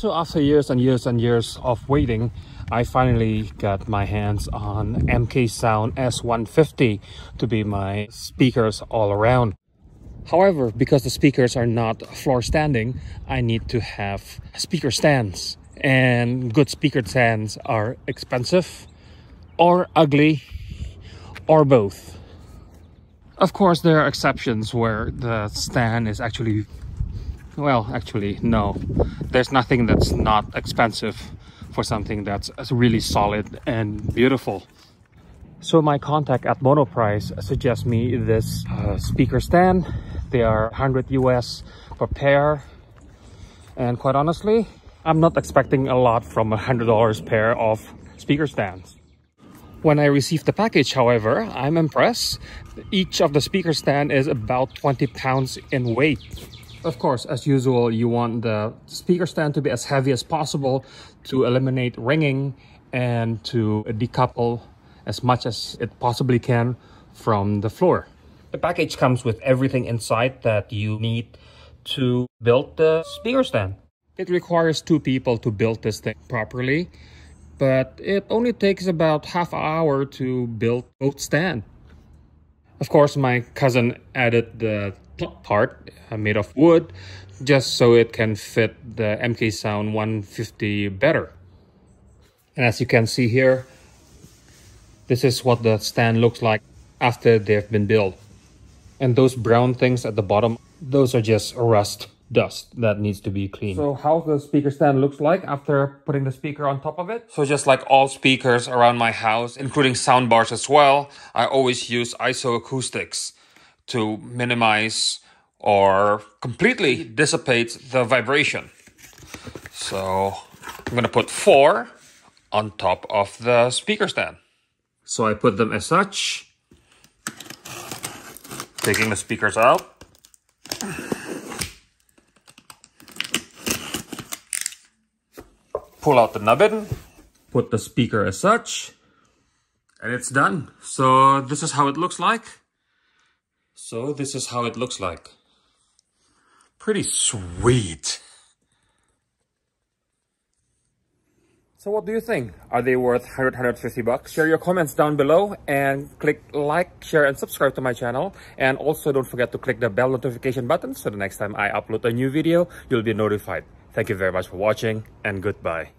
So after years and years and years of waiting, I finally got my hands on MKSound S150 to be my speakers all around. However, because the speakers are not floor standing, I need to have speaker stands. And good speaker stands are expensive or ugly or both. Of course, there are exceptions where the stand is actually, well, actually, no. There's nothing that's not expensive for something that's really solid and beautiful. So my contact at Monoprice suggests me this speaker stand. They are 100 US per pair. And quite honestly, I'm not expecting a lot from $100 pair of speaker stands. When I received the package, however, I'm impressed. Each of the speaker stand is about 20 pounds in weight. Of course, as usual, you want the speaker stand to be as heavy as possible to eliminate ringing and to decouple as much as it possibly can from the floor. The package comes with everything inside that you need to build the speaker stand. It requires 2 people to build this thing properly, but it only takes about half an hour to build both stands. Of course, my cousin added the top part made of wood just so it can fit the MKSound 150 better. And as you can see here, this is what the stand looks like after they've been built. And those brown things at the bottom, those are just rust dust that needs to be cleaned. So how the speaker stand looks like after putting the speaker on top of it? So just like all speakers around my house, including sound bars as well, I always use IsoAcoustics to minimize or completely dissipate the vibration. So I'm gonna put 4 on top of the speaker stand. So I put them as such, taking the speakers out. Pull out the nubbin, put the speaker as such, and it's done. So this is how it looks like. Pretty sweet. So what do you think? Are they worth 100, 150 bucks? Share your comments down below and click like, share, and subscribe to my channel. And also don't forget to click the bell notification button so the next time I upload a new video, you'll be notified. Thank you very much for watching and goodbye.